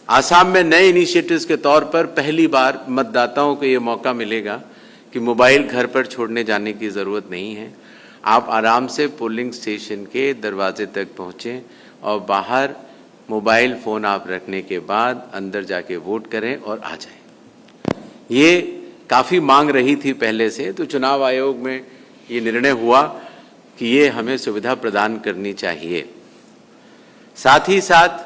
आसाम में नए इनिशिएटिव्स के तौर पर पहली बार मतदाताओं को ये मौका मिलेगा कि मोबाइल घर पर छोड़ने जाने की ज़रूरत नहीं है। आप आराम से पोलिंग स्टेशन के दरवाजे तक पहुँचें और बाहर मोबाइल फ़ोन आप रखने के बाद अंदर जाके वोट करें और आ जाएं। ये काफ़ी मांग रही थी पहले से, तो चुनाव आयोग में ये निर्णय हुआ कि ये हमें सुविधा प्रदान करनी चाहिए। साथ ही साथ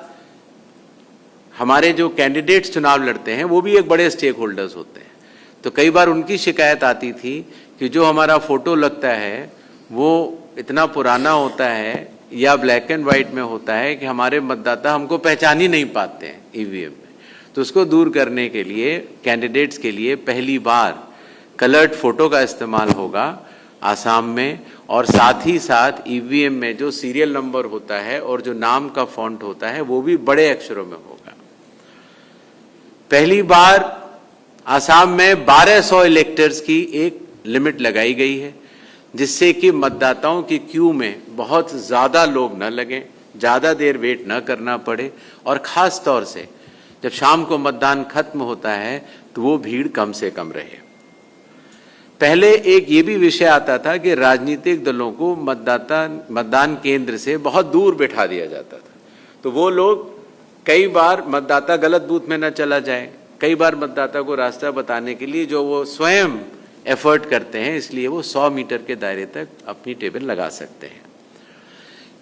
हमारे जो कैंडिडेट्स चुनाव लड़ते हैं वो भी एक बड़े स्टेक होल्डर्स होते हैं, तो कई बार उनकी शिकायत आती थी कि जो हमारा फ़ोटो लगता है वो इतना पुराना होता है या ब्लैक एंड वाइट में होता है कि हमारे मतदाता हमको पहचान ही नहीं पाते हैं ईवीएम में। तो उसको दूर करने के लिए कैंडिडेट्स के लिए पहली बार कलर्ड फ़ोटो का इस्तेमाल होगा आसाम में, और साथ ही साथ ईवीएम में जो सीरियल नंबर होता है और जो नाम का फॉन्ट होता है वो भी बड़े अक्षरों में होगा। पहली बार आसाम में 1200 इलेक्टर्स की एक लिमिट लगाई गई है, जिससे कि मतदाताओं की क्यू में बहुत ज़्यादा लोग न लगें, ज़्यादा देर वेट न करना पड़े, और ख़ास तौर से जब शाम को मतदान खत्म होता है तो वो भीड़ कम से कम रहे। पहले एक ये भी विषय आता था कि राजनीतिक दलों को मतदान केंद्र से बहुत दूर बैठा दिया जाता था, तो वो लोग कई बार मतदाता गलत बूथ में न चला जाए, कई बार मतदाता को रास्ता बताने के लिए जो वो स्वयं एफर्ट करते हैं, इसलिए वो 100 मीटर के दायरे तक अपनी टेबल लगा सकते हैं।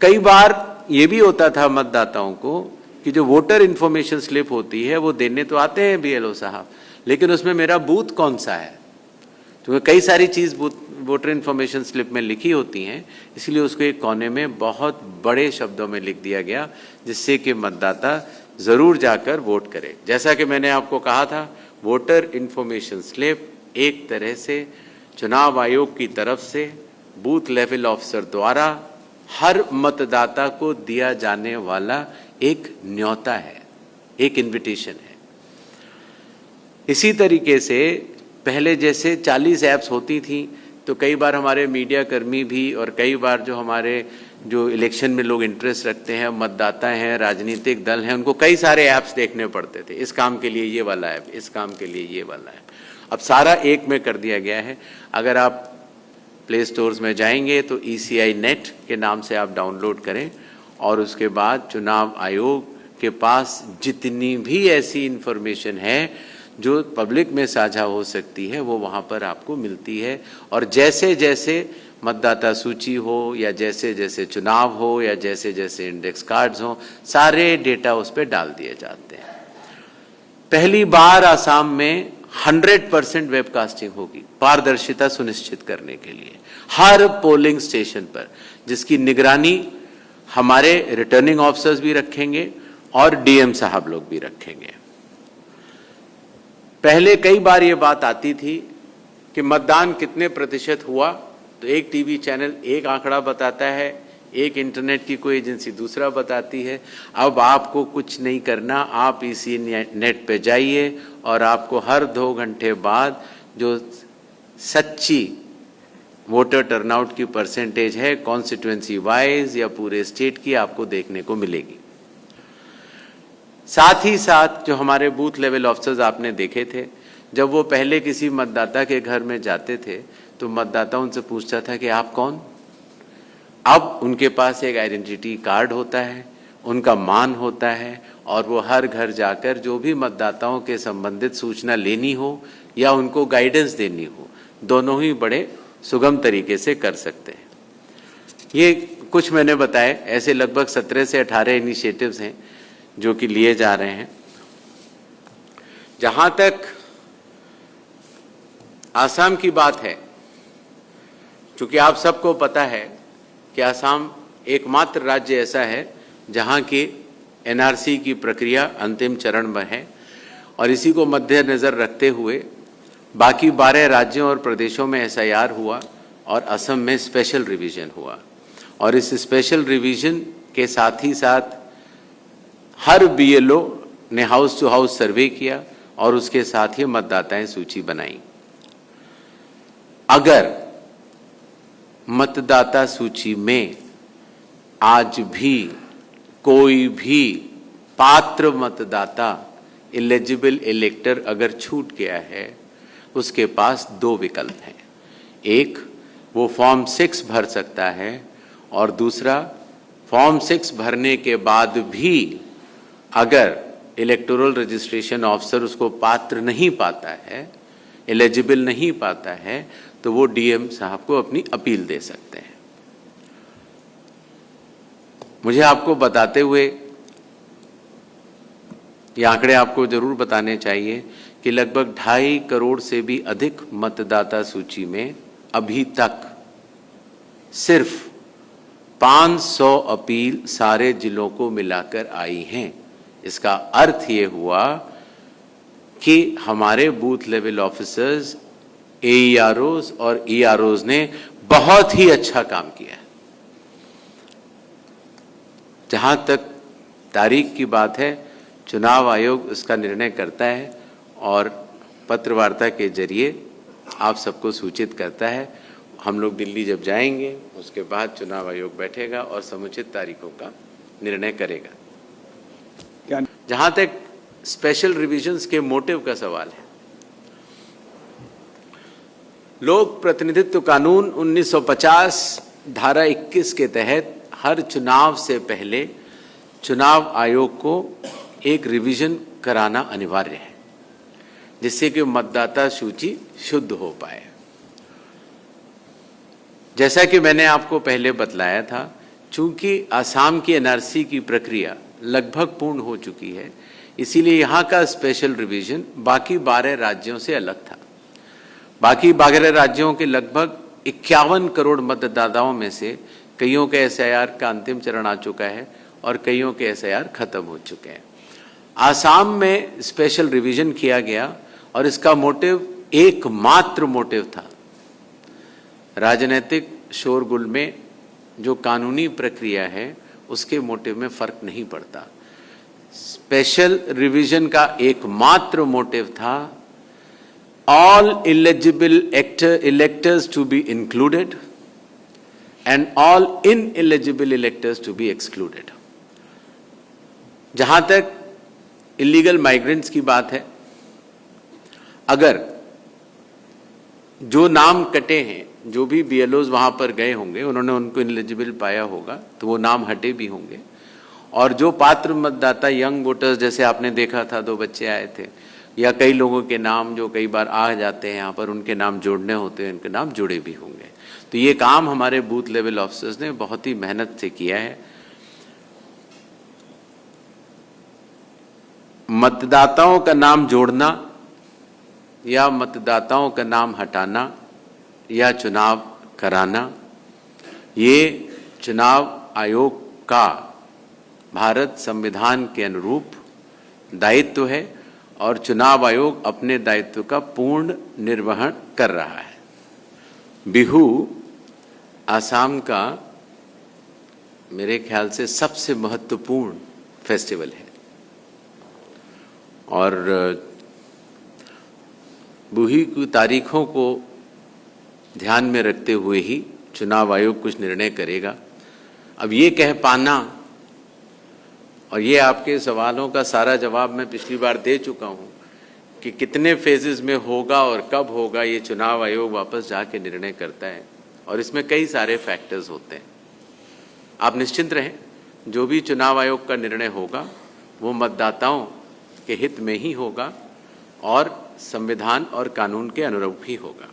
कई बार ये भी होता था मतदाताओं को कि जो वोटर इन्फॉर्मेशन स्लिप होती है वो देने तो आते हैं बीएलओ साहब, लेकिन उसमें मेरा बूथ कौन सा है, तो कई सारी चीज़ वोटर इन्फॉर्मेशन स्लिप में लिखी होती हैं, इसलिए उसको एक कोने में बहुत बड़े शब्दों में लिख दिया गया, जिससे कि मतदाता ज़रूर जाकर वोट करे। जैसा कि मैंने आपको कहा था, वोटर इन्फॉर्मेशन स्लिप एक तरह से चुनाव आयोग की तरफ से बूथ लेवल ऑफिसर द्वारा हर मतदाता को दिया जाने वाला एक न्योता है, एक इनविटेशन है। इसी तरीके से पहले जैसे 40 ऐप्स होती थी, तो कई बार हमारे मीडिया कर्मी भी और कई बार जो हमारे जो इलेक्शन में लोग इंटरेस्ट रखते हैं, मतदाता हैं, राजनीतिक दल हैं, उनको कई सारे ऐप्स देखने पड़ते थे। इस काम के लिए ये वाला ऐप, इस काम के लिए ये वाला ऐप। अब सारा एक में कर दिया गया है। अगर आप प्ले स्टोर्स में जाएंगे तो ECI नेट के नाम से आप डाउनलोड करें, और उसके बाद चुनाव आयोग के पास जितनी भी ऐसी इन्फॉर्मेशन है जो पब्लिक में साझा हो सकती है वो वहाँ पर आपको मिलती है। और जैसे जैसे मतदाता सूची हो या जैसे जैसे चुनाव हो या जैसे जैसे इंडेक्स कार्ड्स हों, सारे डेटा उस पर डाल दिए जाते हैं। पहली बार आसाम में 100% वेबकास्टिंग होगी, पारदर्शिता सुनिश्चित करने के लिए हर पोलिंग स्टेशन पर, जिसकी निगरानी हमारे रिटर्निंग ऑफिसर्स भी रखेंगे और डीएम साहब लोग भी रखेंगे। पहले कई बार ये बात आती थी कि मतदान कितने प्रतिशत हुआ, तो एक टीवी चैनल एक आंकड़ा बताता है, एक इंटरनेट की कोई एजेंसी दूसरा बताती है। अब आपको कुछ नहीं करना, आप इसी नेट पे जाइए और आपको हर 2 घंटे बाद जो सच्ची वोटर टर्नआउट की परसेंटेज है कॉन्स्टिट्यूएंसी वाइज या पूरे स्टेट की, आपको देखने को मिलेगी। साथ ही साथ जो हमारे बूथ लेवल ऑफिसर्स आपने देखे थे, जब वो पहले किसी मतदाता के घर में जाते थे तो मतदाता उनसे पूछता था कि आप कौन। अब उनके पास एक आइडेंटिटी कार्ड होता है, उनका मान होता है, और वो हर घर जाकर जो भी मतदाताओं के संबंधित सूचना लेनी हो या उनको गाइडेंस देनी हो, दोनों ही बड़े सुगम तरीके से कर सकते हैं। ये कुछ मैंने बताए, ऐसे लगभग 17 से 18 इनिशिएटिव्स हैं जो कि लिए जा रहे हैं। जहां तक आसाम की बात है, चूंकि आप सबको पता है कि आसाम एकमात्र राज्य ऐसा है जहां की एनआरसी की प्रक्रिया अंतिम चरण में है, और इसी को मद्देनज़र रखते हुए बाकी 12 राज्यों और प्रदेशों में एसआईआर हुआ और असम में स्पेशल रिवीजन हुआ। और इस स्पेशल रिवीजन के साथ ही साथ हर बीएलओ ने हाउस टू हाउस सर्वे किया और उसके साथ ही मतदाताएं सूची बनाई। अगर मतदाता सूची में आज भी कोई भी पात्र मतदाता एलिजिबल इलेक्टर अगर छूट गया है, उसके पास दो विकल्प हैं। एक, वो फॉर्म 6 भर सकता है, और दूसरा, फॉर्म 6 भरने के बाद भी अगर इलेक्टोरल रजिस्ट्रेशन ऑफिसर उसको पात्र नहीं पाता है, एलिजिबल नहीं पाता है, तो वो डीएम साहब को अपनी अपील दे सकते हैं। मुझे आपको बताते हुए ये आंकड़े आपको जरूर बताने चाहिए कि लगभग 2.5 करोड़ से भी अधिक मतदाता सूची में अभी तक सिर्फ 500 अपील सारे जिलों को मिलाकर आई हैं। इसका अर्थ ये हुआ कि हमारे बूथ लेवल ऑफिसर्स, एईआरओज और ईआरओज ने बहुत ही अच्छा काम किया है। जहां तक तारीख की बात है, चुनाव आयोग इसका निर्णय करता है और पत्र वार्ता के जरिए आप सबको सूचित करता है। हम लोग दिल्ली जब जाएंगे, उसके बाद चुनाव आयोग बैठेगा और समुचित तारीखों का निर्णय करेगा। जहां तक स्पेशल रिविजन्स के मोटिव का सवाल है, लोक प्रतिनिधित्व कानून 1950 धारा 21 के तहत हर चुनाव से पहले चुनाव आयोग को एक रिवीजन कराना अनिवार्य है, जिससे कि मतदाता सूची शुद्ध हो पाए। जैसा कि मैंने आपको पहले बतलाया था, चूंकि असम की एनआरसी की प्रक्रिया लगभग पूर्ण हो चुकी है, इसीलिए यहाँ का स्पेशल रिवीजन बाकी 12 राज्यों से अलग था। बाकी 12 राज्यों के लगभग 51 करोड़ मतदाताओं में से कईयों के एसआईआर का अंतिम चरण आ चुका है और कईयों के एसआईआर खत्म हो चुके हैं। आसाम में स्पेशल रिवीजन किया गया और इसका मोटिव एकमात्र मोटिव था, राजनीतिक शोरगुल में जो कानूनी प्रक्रिया है उसके मोटिव में फर्क नहीं पड़ता। स्पेशल रिवीजन का एकमात्र मोटिव था all eligible electors to be included and all ineligible electors to be excluded। जहां तक इलीगल माइग्रेंट्स की बात है, अगर जो नाम कटे हैं, जो भी बीएलओज वहां पर गए होंगे, उन्होंने उनको इनएलिजिबल पाया होगा तो वो नाम हटे भी होंगे, और जो पात्र मतदाता यंग वोटर्स, जैसे आपने देखा था 2 बच्चे आए थे, या कई लोगों के नाम जो कई बार आ जाते हैं यहाँ पर, उनके नाम जोड़ने होते हैं, उनके नाम जुड़े भी होंगे। तो ये काम हमारे बूथ लेवल ऑफिसर्स ने बहुत ही मेहनत से किया है। मतदाताओं का नाम जोड़ना या मतदाताओं का नाम हटाना या चुनाव कराना, ये चुनाव आयोग का भारत संविधान के अनुरूप दायित्व है और चुनाव आयोग अपने दायित्व का पूर्ण निर्वहन कर रहा है। बिहू आसाम का मेरे ख्याल से सबसे महत्वपूर्ण फेस्टिवल है, और बिहू की तारीखों को ध्यान में रखते हुए ही चुनाव आयोग कुछ निर्णय करेगा। अब ये कह पाना, और ये आपके सवालों का सारा जवाब मैं पिछली बार दे चुका हूँ कि कितने फेजेस में होगा और कब होगा, ये चुनाव आयोग वापस जाके निर्णय करता है, और इसमें कई सारे फैक्टर्स होते हैं। आप निश्चिंत रहें, जो भी चुनाव आयोग का निर्णय होगा वो मतदाताओं के हित में ही होगा और संविधान और कानून के अनुरूप ही होगा।